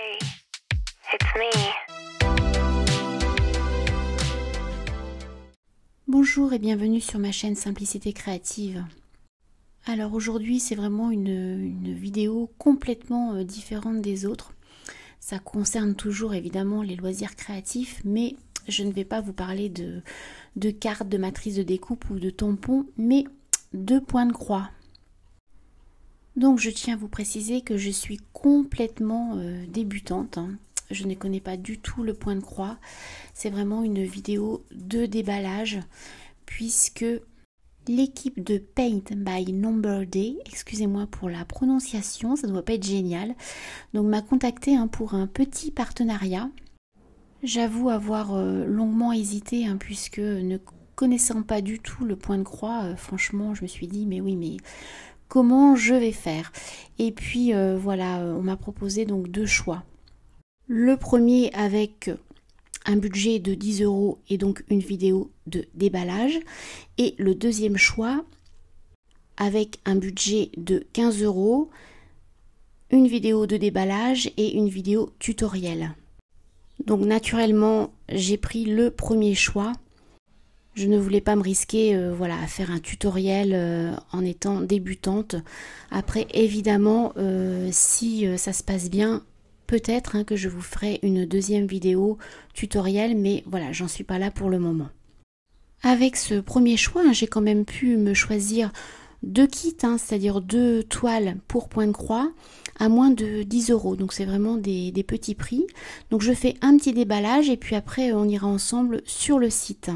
Hey, it's me. Bonjour et bienvenue sur ma chaîne Simplicité Créative. Alors aujourd'hui c'est vraiment une vidéo complètement différente des autres. Ça concerne toujours évidemment les loisirs créatifs, mais je ne vais pas vous parler de cartes, de matrices de découpe ou de tampons, mais de points de croix. Donc je tiens à vous préciser que je suis complètement débutante. Je ne connais pas du tout le point de croix. C'est vraiment une vidéo de déballage puisque l'équipe de Paint by Number Day, excusez-moi pour la prononciation, ça ne doit pas être génial, donc m'a contacté pour un petit partenariat. J'avoue avoir longuement hésité puisque ne connaissant pas du tout le point de croix, franchement je me suis dit mais oui mais comment je vais faire? Et puis voilà, on m'a proposé donc deux choix. Le premier avec un budget de 10 € et donc une vidéo de déballage. Et le deuxième choix avec un budget de 15 €, une vidéo de déballage et une vidéo tutoriel. Donc naturellement, j'ai pris le premier choix. Je ne voulais pas me risquer à faire un tutoriel en étant débutante. Après, évidemment, si ça se passe bien, peut-être que je vous ferai une deuxième vidéo tutoriel, mais voilà, j'en suis pas là pour le moment. Avec ce premier choix, j'ai quand même pu me choisir deux kits, c'est-à-dire deux toiles pour point de croix à moins de 10 €. Donc c'est vraiment des petits prix. Donc je fais un petit déballage et puis après on ira ensemble sur le site.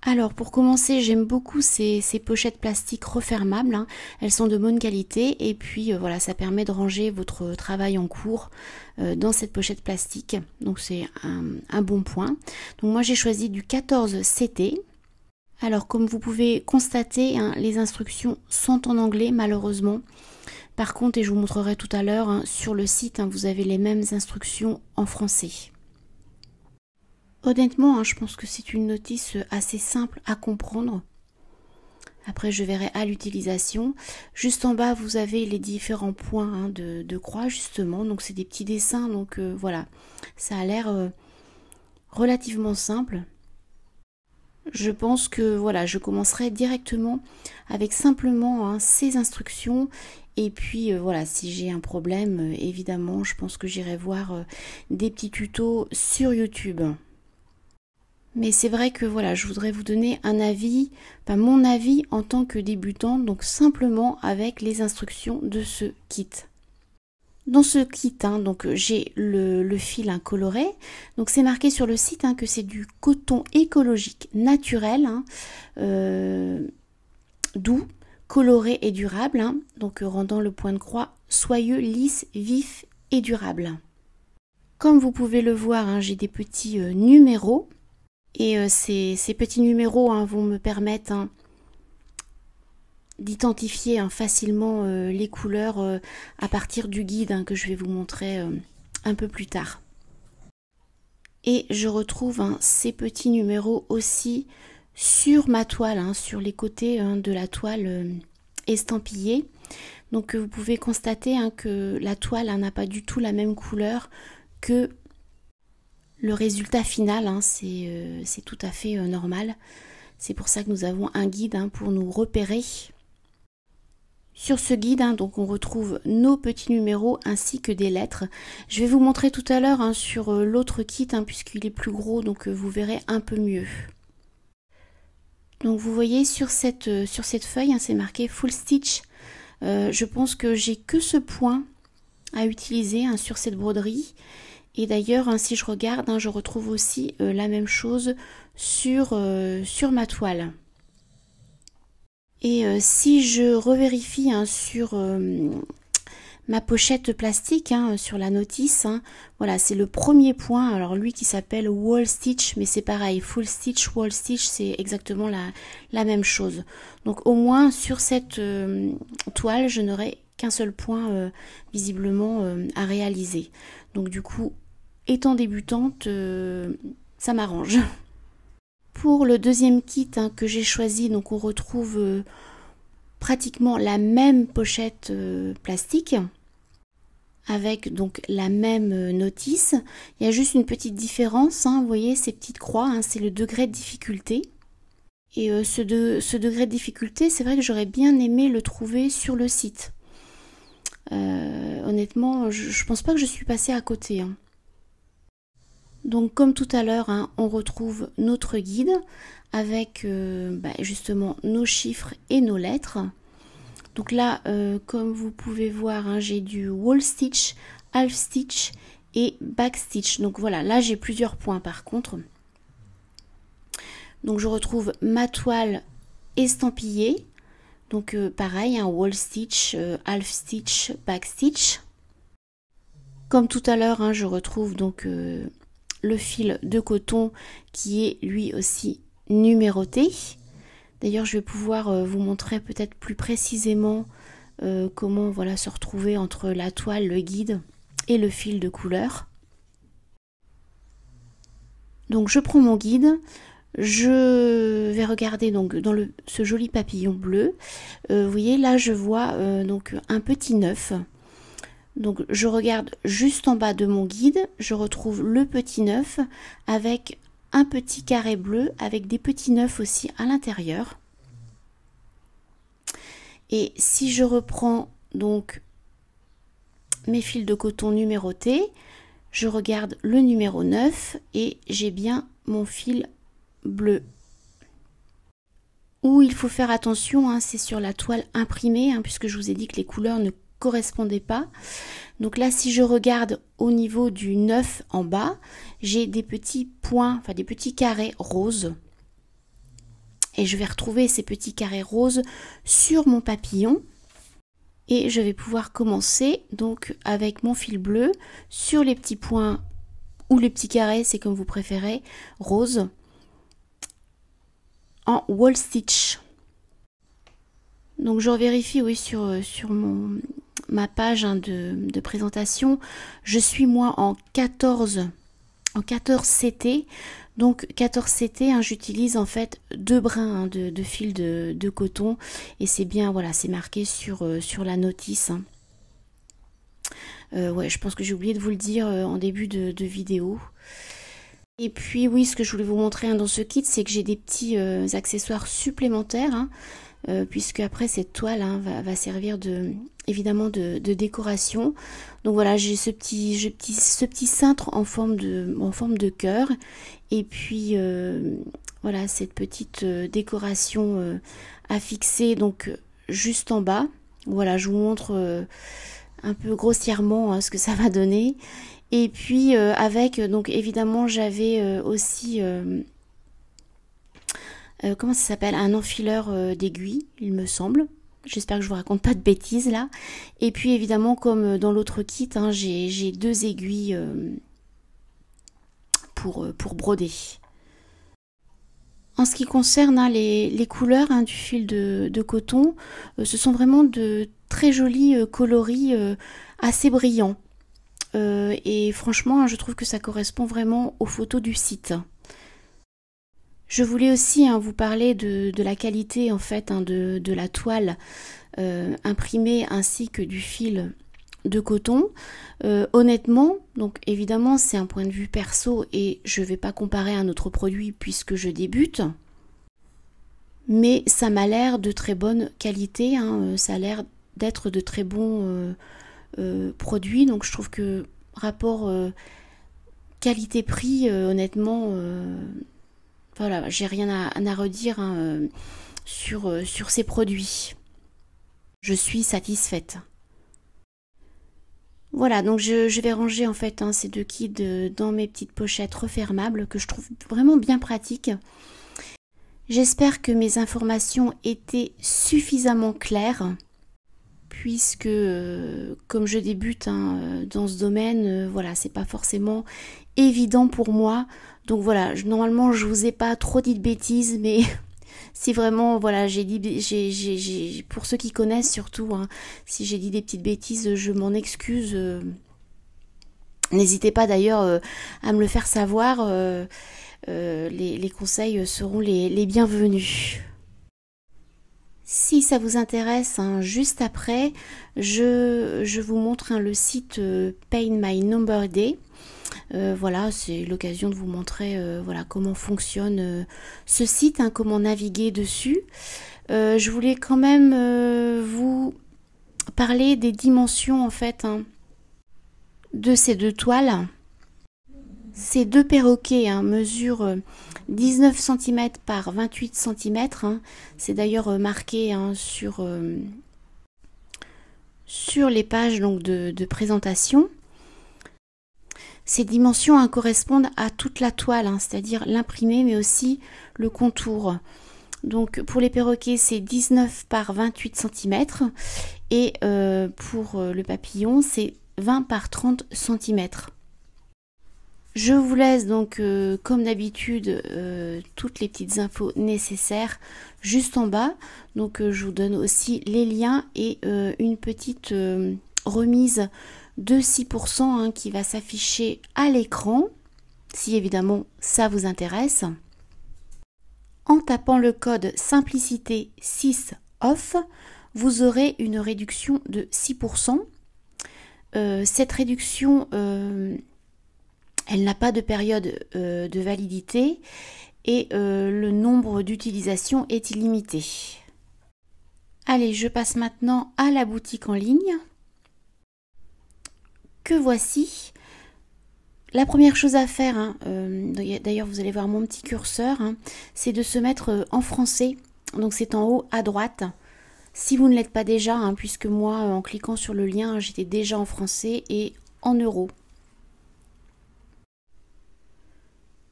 Alors pour commencer, j'aime beaucoup ces pochettes plastiques refermables, elles sont de bonne qualité et puis voilà, ça permet de ranger votre travail en cours dans cette pochette plastique, donc c'est un bon point. Donc moi j'ai choisi du 14 CT. Alors comme vous pouvez constater, les instructions sont en anglais malheureusement. Par contre, et je vous montrerai tout à l'heure, sur le site vous avez les mêmes instructions en français. Honnêtement, je pense que c'est une notice assez simple à comprendre. Après, je verrai à l'utilisation. Juste en bas, vous avez les différents points de croix, justement. Donc, c'est des petits dessins. Donc, voilà. Ça a l'air relativement simple. Je pense que, voilà, je commencerai directement avec simplement ces instructions. Et puis, voilà, si j'ai un problème, évidemment, je pense que j'irai voir des petits tutos sur YouTube. Mais c'est vrai que voilà, je voudrais vous donner un avis, mon avis en tant que débutante, donc simplement avec les instructions de ce kit. Dans ce kit, donc j'ai le fil coloré. Donc c'est marqué sur le site que c'est du coton écologique naturel, doux, coloré et durable, donc rendant le point de croix soyeux, lisse, vif et durable. Comme vous pouvez le voir, j'ai des petits numéros. Et ces petits numéros vont me permettre d'identifier facilement les couleurs à partir du guide que je vais vous montrer un peu plus tard. Et je retrouve ces petits numéros aussi sur ma toile, sur les côtés de la toile estampillée. Donc vous pouvez constater que la toile n'a pas du tout la même couleur que le résultat final, c'est tout à fait normal. C'est pour ça que nous avons un guide pour nous repérer. Sur ce guide, donc on retrouve nos petits numéros ainsi que des lettres. Je vais vous montrer tout à l'heure sur l'autre kit, puisqu'il est plus gros, donc vous verrez un peu mieux. Donc vous voyez sur cette feuille, c'est marqué Full Stitch. Je pense que j'ai que ce point à utiliser sur cette broderie. Et d'ailleurs, si je regarde, je retrouve aussi la même chose sur ma toile. Et si je revérifie sur ma pochette plastique, sur la notice, voilà, c'est le premier point. Alors lui qui s'appelle Wall Stitch, mais c'est pareil, Full Stitch, Wall Stitch, c'est exactement la même chose. Donc au moins sur cette toile, je n'aurai qu'un seul point visiblement à réaliser. Donc du coup, étant débutante, ça m'arrange. Pour le deuxième kit que j'ai choisi, donc on retrouve pratiquement la même pochette plastique avec donc la même notice. Il y a juste une petite différence, hein, vous voyez ces petites croix, hein, c'est le degré de difficulté. Et ce degré de difficulté, c'est vrai que j'aurais bien aimé le trouver sur le site. Honnêtement, je pense pas que je suis passée à côté. Hein. Donc comme tout à l'heure, hein, on retrouve notre guide avec justement nos chiffres et nos lettres. Donc là, comme vous pouvez voir, hein, j'ai du wall stitch, half stitch et back stitch. Donc voilà, là j'ai plusieurs points par contre. Donc je retrouve ma toile estampillée. Donc pareil, un wall stitch, half stitch, back stitch. Comme tout à l'heure, hein, je retrouve donc le fil de coton qui est lui aussi numéroté. D'ailleurs, je vais pouvoir vous montrer peut-être plus précisément comment voilà, se retrouver entre la toile, le guide et le fil de couleur. Donc je prends mon guide, je vais regarder donc dans ce joli papillon bleu. Vous voyez là, je vois donc un petit 9. Donc je regarde juste en bas de mon guide, je retrouve le petit 9 avec un petit carré bleu avec des petits 9 aussi à l'intérieur. Et si je reprends donc mes fils de coton numérotés, je regarde le numéro 9 et j'ai bien mon fil bleu. Où il faut faire attention, hein, c'est sur la toile imprimée, hein, puisque je vous ai dit que les couleurs ne correspondaient pas. Donc là, si je regarde au niveau du 9 en bas, j'ai des petits points, enfin des petits carrés roses. Et je vais retrouver ces petits carrés roses sur mon papillon. Et je vais pouvoir commencer donc avec mon fil bleu sur les petits points ou les petits carrés, c'est comme vous préférez, roses, en wall stitch. Donc je vérifie, oui, sur ma page, hein, de présentation, je suis moi en 14 CT. Donc 14 CT, hein, j'utilise en fait 2 brins, hein, de fil de coton et c'est bien, voilà, c'est marqué sur la notice. Hein. Ouais, je pense que j'ai oublié de vous le dire en début de vidéo. Et puis oui, ce que je voulais vous montrer, hein, dans ce kit, c'est que j'ai des petits accessoires supplémentaires, hein, puisque après cette toile, hein, va servir évidemment de décoration. Donc voilà, j'ai ce petit cintre en forme de cœur, et puis voilà cette petite décoration à fixer donc juste en bas. Voilà, je vous montre un peu grossièrement, hein, ce que ça va donner. Et puis avec, donc évidemment j'avais aussi comment ça s'appelle, un enfileur d'aiguilles, il me semble. J'espère que je vous raconte pas de bêtises là. Et puis évidemment, comme dans l'autre kit, hein, j'ai 2 aiguilles pour broder. En ce qui concerne, hein, les couleurs, hein, du fil de coton, ce sont vraiment de très jolis coloris assez brillants. Et franchement, hein, je trouve que ça correspond vraiment aux photos du site. Je voulais aussi, hein, vous parler de la qualité en fait, hein, de la toile imprimée ainsi que du fil de coton. Honnêtement, donc évidemment c'est un point de vue perso et je ne vais pas comparer un autre produit puisque je débute. Mais ça m'a l'air de très bonne qualité, hein, ça a l'air d'être de très bons produits. Donc je trouve que rapport qualité-prix, honnêtement... voilà, j'ai rien à redire, hein, sur ces produits. Je suis satisfaite. Voilà, donc je vais ranger en fait, hein, ces 2 kits dans mes petites pochettes refermables que je trouve vraiment bien pratiques. J'espère que mes informations étaient suffisamment claires puisque comme je débute, hein, dans ce domaine, voilà, c'est pas forcément évident pour moi. Donc voilà, normalement je vous ai pas trop dit de bêtises, mais si vraiment, voilà, pour ceux qui connaissent surtout, hein, si j'ai dit des petites bêtises, je m'en excuse. N'hésitez pas d'ailleurs à me le faire savoir, les conseils seront les bienvenus. Si ça vous intéresse, hein, juste après, je vous montre hein, le site Paint My Number Day. Voilà, c'est l'occasion de vous montrer voilà, comment fonctionne ce site, hein, comment naviguer dessus. Je voulais quand même vous parler des dimensions en fait hein, de ces deux toiles. Ces deux perroquets hein, mesurent 19 cm par 28 cm. Hein. C'est d'ailleurs marqué hein, sur les pages donc, de présentation. Ces dimensions hein, correspondent à toute la toile, hein, c'est-à-dire l'imprimé mais aussi le contour. Donc pour les perroquets c'est 19 par 28 cm et pour le papillon c'est 20 par 30 cm. Je vous laisse donc comme d'habitude toutes les petites infos nécessaires juste en bas. Donc je vous donne aussi les liens et une petite remise de 6% hein, qui va s'afficher à l'écran si évidemment ça vous intéresse. En tapant le code simplicité 6 off, vous aurez une réduction de 6%. Cette réduction elle n'a pas de période de validité et le nombre d'utilisations est illimité. Allez, je passe maintenant à la boutique en ligne. Que voici. La première chose à faire, hein, d'ailleurs vous allez voir mon petit curseur, hein, c'est de se mettre en français. Donc c'est en haut à droite. Si vous ne l'êtes pas déjà, hein, puisque moi en cliquant sur le lien, j'étais déjà en français et en euros.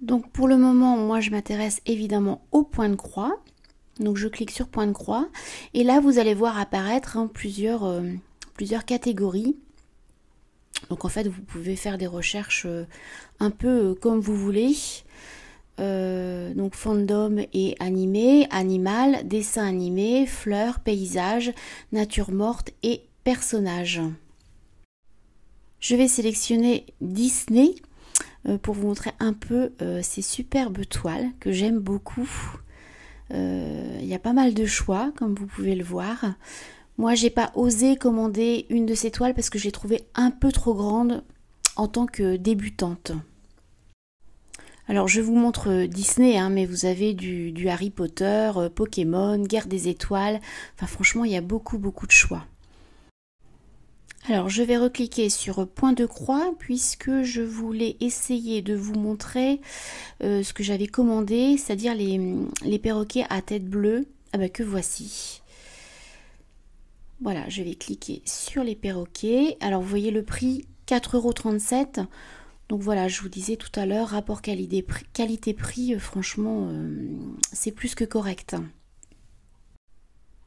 Donc pour le moment, moi je m'intéresse évidemment au point de croix. Donc je clique sur point de croix et là vous allez voir apparaître hein, plusieurs catégories. Donc en fait vous pouvez faire des recherches un peu comme vous voulez. Donc fandom et animé, animal, dessin animé, fleurs, paysages, nature morte et personnages. Je vais sélectionner Disney pour vous montrer un peu ces superbes toiles que j'aime beaucoup. Il y a pas mal de choix comme vous pouvez le voir. Moi j'ai pas osé commander une de ces toiles parce que j'ai trouvé un peu trop grande en tant que débutante. Alors je vous montre Disney hein, mais vous avez du Harry Potter, Pokémon, Guerre des étoiles, enfin franchement il y a beaucoup de choix. Alors je vais recliquer sur point de croix puisque je voulais essayer de vous montrer ce que j'avais commandé, c'est-à-dire les perroquets à tête bleue, ah bah, que voici. Voilà, je vais cliquer sur les perroquets. Alors vous voyez le prix 4,37 €. Donc voilà, je vous disais tout à l'heure, rapport qualité-prix, franchement, c'est plus que correct.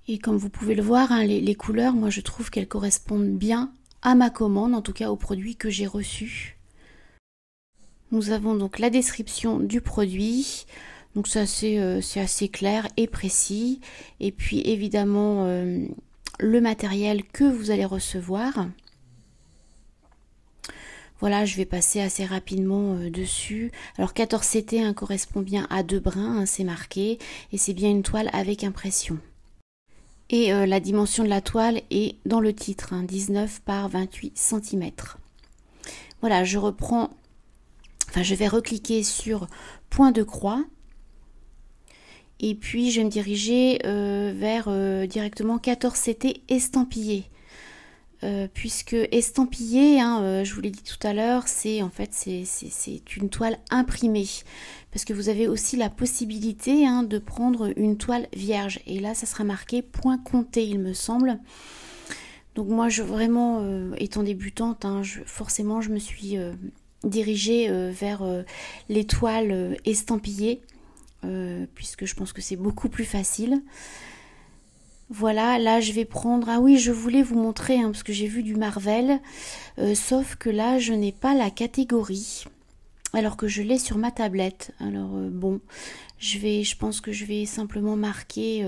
Et comme vous pouvez le voir, hein, les couleurs, moi je trouve qu'elles correspondent bien à ma commande, en tout cas au produit que j'ai reçu. Nous avons donc la description du produit, donc c'est assez clair et précis. Et puis évidemment le matériel que vous allez recevoir. Voilà, je vais passer assez rapidement dessus. Alors 14 CT hein, correspond bien à 2 brins, hein, c'est marqué, et c'est bien une toile avec impression. Et la dimension de la toile est dans le titre, hein, 19 par 28 cm. Voilà, je vais recliquer sur point de croix. Et puis je vais me diriger vers directement 14 CT estampillé. Puisque estampillé, hein, je vous l'ai dit tout à l'heure, c'est une toile imprimée. Parce que vous avez aussi la possibilité hein, de prendre une toile vierge. Et là, ça sera marqué point compté, il me semble. Donc moi, vraiment, étant débutante, hein, forcément, je me suis dirigée vers les toiles estampillées. Puisque je pense que c'est beaucoup plus facile. Voilà, là je vais prendre... Ah oui, je voulais vous montrer, hein, parce que j'ai vu du Marvel, sauf que là je n'ai pas la catégorie, alors que je l'ai sur ma tablette. Alors bon, je pense que je vais simplement marquer...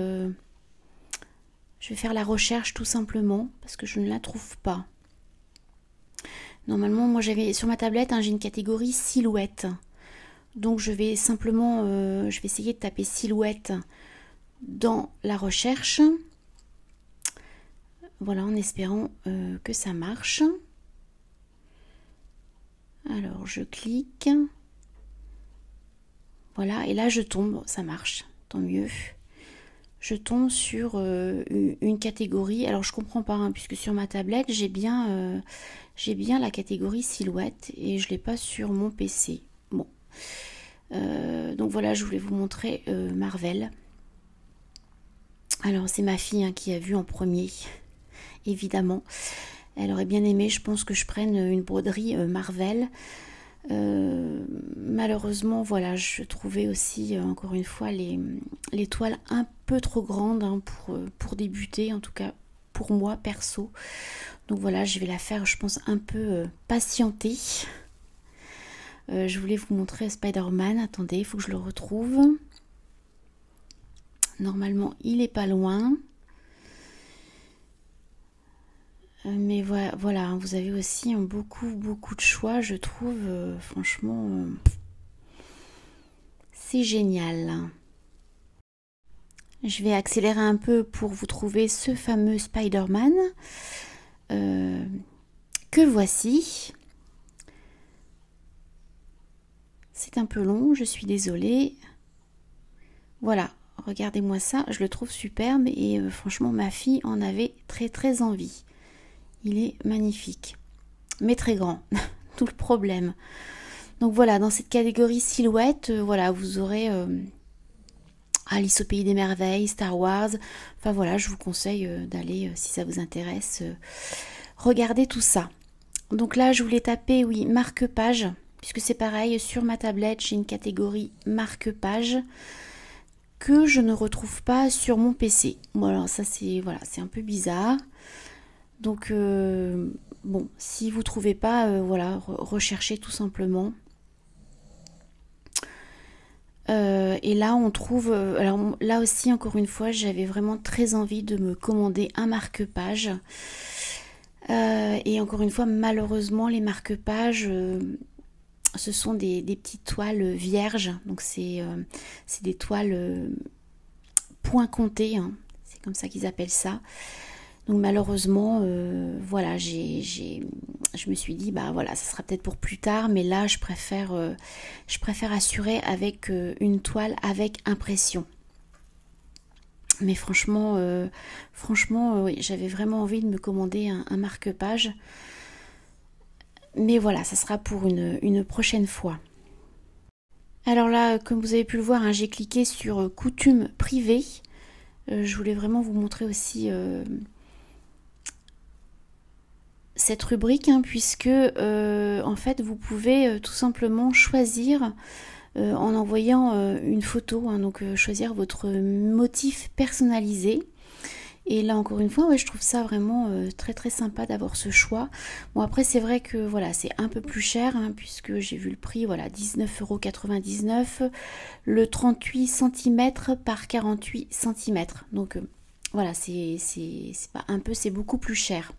je vais faire la recherche tout simplement, parce que je ne la trouve pas. Normalement, moi j'avais sur ma tablette, hein, j'ai une catégorie silhouette. Donc je vais simplement, je vais essayer de taper silhouette dans la recherche. Voilà, en espérant que ça marche. Alors je clique. Voilà, et là je tombe, ça marche, tant mieux. Je tombe sur une catégorie. Alors je comprends pas, hein, puisque sur ma tablette j'ai bien la catégorie silhouette et je l'ai pas sur mon PC. Bon, donc voilà, je voulais vous montrer Marvel. Alors c'est ma fille, hein, qui a vu en premier, évidemment. Elle aurait bien aimé, je pense, que je prenne une broderie Marvel. Malheureusement, voilà, je trouvais aussi, encore une fois, les toiles un peu trop grandes, hein, pour débuter, en tout cas pour moi perso. Donc voilà, je vais la faire, je pense, un peu patienter. Je voulais vous montrer Spider-Man. Attendez, il faut que je le retrouve. Normalement, il est pas loin. Mais voilà, vous avez aussi beaucoup de choix, je trouve. Franchement, c'est génial. Je vais accélérer un peu pour vous trouver ce fameux Spider-Man. Que voici. C'est un peu long, je suis désolée. Voilà, regardez-moi ça, je le trouve superbe et franchement ma fille en avait très envie. Il est magnifique, mais très grand, tout le problème. Donc voilà, dans cette catégorie silhouette, voilà, vous aurez Alice au pays des merveilles, Star Wars. Enfin voilà, je vous conseille d'aller, si ça vous intéresse, regarder tout ça. Donc là, je voulais taper, oui, marque-page, puisque c'est pareil, sur ma tablette, j'ai une catégorie marque-page que je ne retrouve pas sur mon PC. Voilà, ça c'est un peu bizarre. Donc bon, si vous trouvez pas, voilà, recherchez tout simplement. Et là on trouve, alors là aussi encore une fois, j'avais vraiment très envie de me commander un marque-page. Et encore une fois, malheureusement, les marque-pages, ce sont des petites toiles vierges. Donc c'est des toiles point compté, hein. C'est comme ça qu'ils appellent ça. Donc malheureusement, voilà, je me suis dit, bah voilà, ça sera peut-être pour plus tard, mais là, je préfère assurer avec une toile avec impression. Mais franchement, oui, j'avais vraiment envie de me commander un marque-page. Mais voilà, ça sera pour une prochaine fois. Alors là, comme vous avez pu le voir, hein, j'ai cliqué sur coutume privée. Je voulais vraiment vous montrer aussi cette rubrique, hein, puisque en fait vous pouvez tout simplement choisir en envoyant une photo, hein, donc choisir votre motif personnalisé. Et là encore une fois, ouais, je trouve ça vraiment très sympa d'avoir ce choix. Bon après c'est vrai que voilà, c'est un peu plus cher, hein, puisque j'ai vu le prix, voilà, 19,99 €, le 38 cm par 48 cm. Donc voilà, c'est pas un peu, c'est beaucoup plus cher.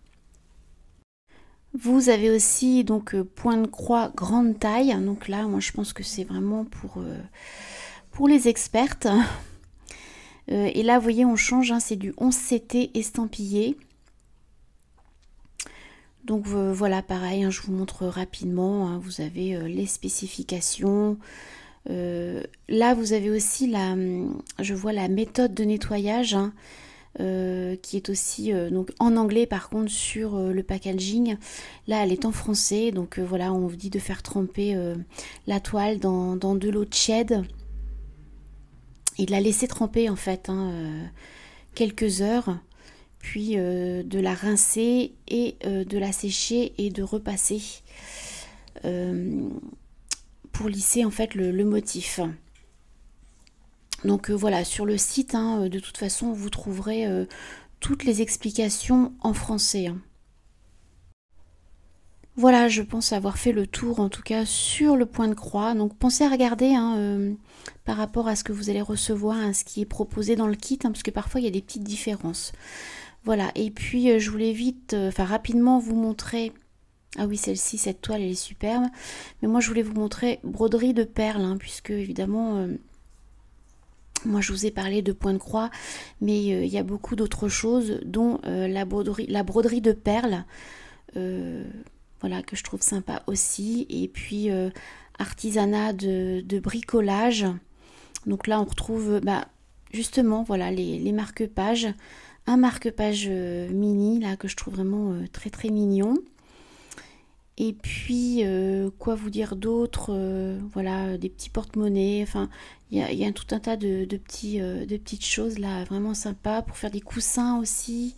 Vous avez aussi donc point de croix grande taille. Donc là, moi je pense que c'est vraiment pour les expertes. Et là, vous voyez, on change, hein, c'est du 11CT estampillé. Donc voilà, pareil, hein, je vous montre rapidement. Hein, vous avez les spécifications. Là, vous avez aussi je vois la méthode de nettoyage, hein, qui est aussi donc en anglais par contre sur le packaging. Là elle est en français, donc voilà, on vous dit de faire tremper la toile dans de l'eau tiède et de la laisser tremper en fait, hein, quelques heures, puis de la rincer et de la sécher et de repasser pour lisser en fait le motif. Donc voilà, sur le site, hein, de toute façon, vous trouverez toutes les explications en français. Hein. Voilà, je pense avoir fait le tour, en tout cas, sur le point de croix. Donc pensez à regarder, hein, par rapport à ce que vous allez recevoir, à ce qui est proposé dans le kit, hein, parce que parfois, il y a des petites différences. Voilà, et puis je voulais vite, rapidement vous montrer... Ah oui, celle-ci, cette toile, elle est superbe. Mais moi, je voulais vous montrer broderie de perles, hein, puisque, évidemment... Moi, je vous ai parlé de point de croix, mais il y a beaucoup d'autres choses, dont la broderie de perles, voilà, que je trouve sympa aussi. Et puis, artisanat de bricolage. Donc là, on retrouve justement voilà, les marque-pages. Un marque-page mini, là, que je trouve vraiment très très mignon. Et puis, quoi vous dire d'autre, voilà, des petits porte-monnaies. Enfin, il y a tout un tas de petites choses là, vraiment sympa. Pour faire des coussins aussi.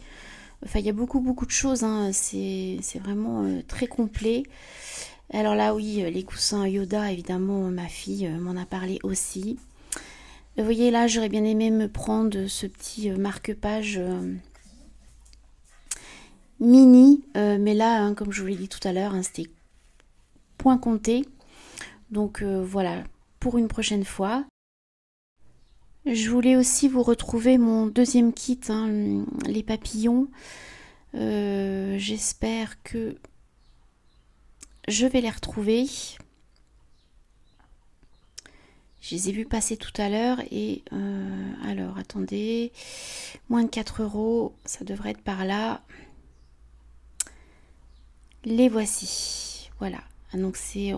Enfin, il y a beaucoup de choses. Hein. C'est vraiment très complet. Alors là, oui, les coussins Yoda, évidemment, ma fille m'en a parlé aussi. Vous voyez, là, j'aurais bien aimé me prendre ce petit marque-page mini, mais là, hein, comme je vous l'ai dit tout à l'heure, hein, c'était point compté. Donc voilà, pour une prochaine fois. Je voulais aussi vous retrouver mon deuxième kit, hein, les papillons. J'espère que je vais les retrouver. Je les ai vus passer tout à l'heure et alors attendez, moins de 4 €, ça devrait être par là. Les voici, voilà. Donc c'est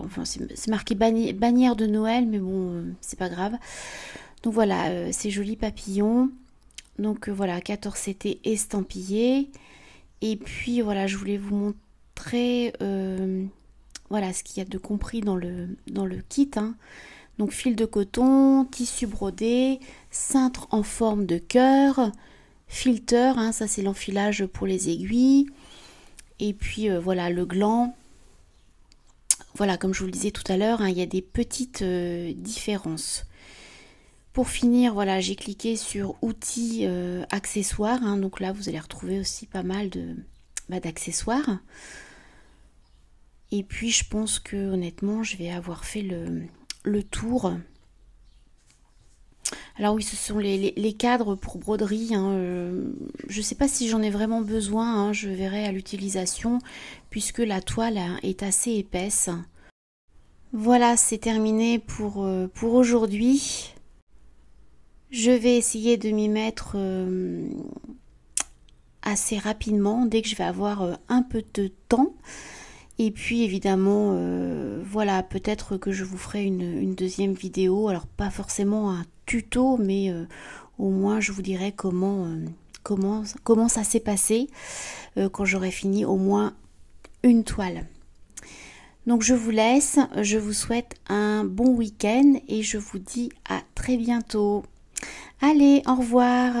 marqué bannière de Noël, mais bon, c'est pas grave. Donc voilà, ces jolis papillons. Donc voilà, 14 CT estampillés. Et puis voilà, je voulais vous montrer voilà ce qu'il y a de compris dans le kit. Hein. Donc fil de coton, tissu brodé, cintre en forme de cœur, filter, hein, ça c'est l'enfilage pour les aiguilles. Et puis voilà le gland. Voilà, comme je vous le disais tout à l'heure, hein, il y a des petites différences. Pour finir, voilà, j'ai cliqué sur outils accessoires. Hein, donc là, vous allez retrouver aussi pas mal d'accessoires. Et puis, je pense que honnêtement, je vais avoir fait le tour. Alors oui, ce sont les cadres pour broderie. Hein, je ne sais pas si j'en ai vraiment besoin. Hein, je verrai à l'utilisation puisque la toile est assez épaisse. Voilà, c'est terminé pour aujourd'hui. Je vais essayer de m'y mettre assez rapidement dès que je vais avoir un peu de temps. Et puis évidemment, voilà, peut-être que je vous ferai une deuxième vidéo. Alors pas forcément un tuto, mais au moins je vous dirai comment ça s'est passé quand j'aurai fini au moins une toile. Donc je vous laisse, je vous souhaite un bon week-end et je vous dis à très bientôt. Allez, au revoir.